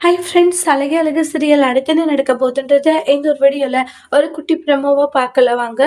Hi friends! அழகே அழகு serial அடுத்து என்ன நடக்க போகுதுன்றத இந்த ஒரு வீடியோல ஒரு குட்டி ப்ரோமோவா பார்க்கலாம் வாங்க.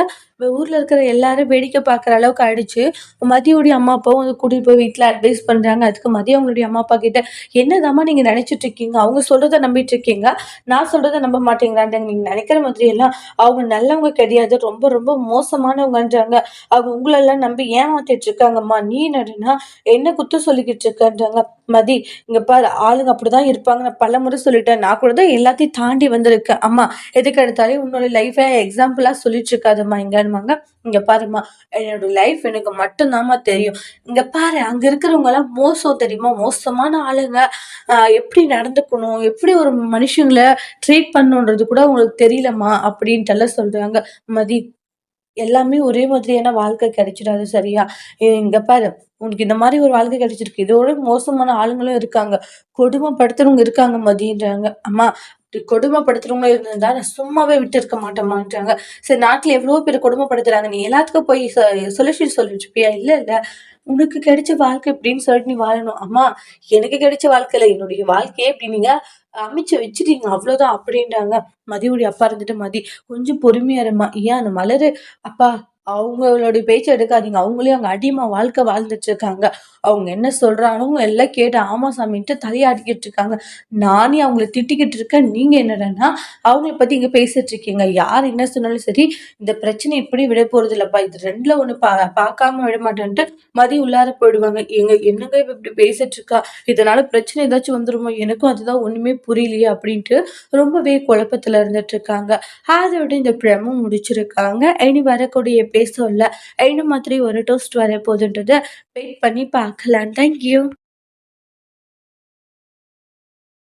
ஊர்ல இருக்கிற எல்லாரும் வேடிக்கை பார்க்குற அளவுக்கு ஆயிடுச்சு. மதியோடைய அம்மா அப்பாவும் வந்து கூட்டிட்டு போய் வீட்ல அட்வைஸ் பண்றாங்க. அதுக்கு மதியம் அவங்களுடைய அம்மா அப்பா கிட்ட, "என்னதாம்மா நீங்க நினைச்சிட்டு இருக்கீங்க? அவங்க சொல்றத நம்பிட்டு இருக்கீங்க. நான் சொல்றத நம்ப மாட்டேங்கிறான்றாங்க. நீங்க நினைக்கிற மாதிரி எல்லாம் அவங்க நல்லவங்க கிடையாது. ரொம்ப ரொம்ப மோசமானவங்கன்றாங்க. அவங்க உங்களெல்லாம் நம்பி ஏமாத்திட்டு இருக்காங்கம்மா. நீ என்னடான்னா என்ன குத்தம் சொல்லிக்கிட்டு இருக்கன்றாங்க." மதி, இங்க பாரு, ஆளுங்க அப்படிதான் இருப்பாங்க. நான் பலமுறை சொல்லிட்டேன். நான் கூட தான் எல்லாத்தையும் தாண்டி வந்திருக்கேன். அம்மா, எதுக்கு எடுத்தாலும் உன்னோட லைஃப எக்ஸாம்பிளா சொல்லிட்டு இருக்காதம்மா இங்கன்னுவாங்க. இங்க பாரும்மா, என்னோட லைஃப் எனக்கு மட்டும் தாம்மா தெரியும். இங்க பாரு, அங்க இருக்கிறவங்க எல்லாம் மோசம் தெரியுமா? மோசமான ஆளுங்க. எப்படி நடந்துக்கணும், எப்படி ஒரு மனுஷங்கள ட்ரீட் பண்ணணுன்றது கூட உங்களுக்கு தெரியலம்மா அப்படின்ட்டெல்லாம் சொல்றாங்க. மதி, எல்லாமே ஒரே மாதிரியான வாழ்க்கை கிடைச்சிடாது, சரியா? இங்க பாரு, உனக்கு இந்த மாரி ஒரு வாழ்க்கை கிடைச்சிருக்கு. இதோட மோசமான ஆளுங்களும் இருக்காங்க. கொடுமைப்படுத்துறவங்க இருக்காங்க மதின்றாங்க. அம்மா, இப்படி கொடுமைப்படுத்துறவங்க இருந்திருந்தா நான் சும்மாவே விட்டுருக்க மாட்டேம்மான்றாங்க. சரி, நாட்டுல எவ்வளவோ பேர் கொடுமைப்படுத்துறாங்க. நீ எல்லாத்துக்கும் போய் சொல்யூஷன் சொல்லிட்டு இருப்பியா? இல்ல, இல்ல. உனக்கு கிடைச்ச வாழ்க்கை இப்படின்னு சொல்லிட்டு நீ வாழணும். அம்மா, எனக்கு கிடைச்ச வாழ்க்கை இல்ல. என்னுடைய வாழ்க்கையே இப்படி நீங்க அமைச்சு வச்சுட்டீங்க. அவ்வளோதான் அப்படின்றாங்க. மதியுடைய அப்பா இருந்துட்டு, "மதி, கொஞ்சம் பொறுமையா இரும்மா. ஏன் அந்த மலரு அப்பா, அவங்களுடைய பேச்ச எடுக்காதீங்க. அவங்களே அங்க அடிமை வாழ்க்கை வாழ்ந்துட்டு இருக்காங்க. அவங்க என்ன சொல்றாங்களோ எல்லாம் கேட்டு ஆமா சாமின்ட்டு தலையாட்டிக்கிட்டு இருக்காங்க. நானே அவங்கள திட்டிக்கிட்டு இருக்கேன். நீங்க என்னடான்னா, அவங்கள பத்தி இங்க பேசிட்டு இருக்கீங்க. யார் என்ன சொன்னாலும் சரி, இந்த பிரச்சனை இப்படி விட போறது இல்லப்பா. இது 2ல 1 பார்க்காம விட மாட்டேன்ட்டு மதி உள்ளார போயிடுவாங்க. என்னங்க இவ இப்படி பேசிட்டு இருக்கா? இதனால பிரச்சனை ஏதாச்சும் வந்துருமோ? எனக்கும் அதுதான் ஒண்ணுமே புரியலையே அப்படின்ட்டு ரொம்பவே குழப்பத்துல இருந்துட்டு இருக்காங்க. அதோட இந்த ப்ரோமோ முடிச்சிருக்காங்க. இனி வரக்கூடிய எபிசோட்ல என்ன மாதிரி ஒரு ட்விஸ்ட் வரப்போகுதுன்றத வெயிட் பண்ணி பார்க்கலாம். Thank you.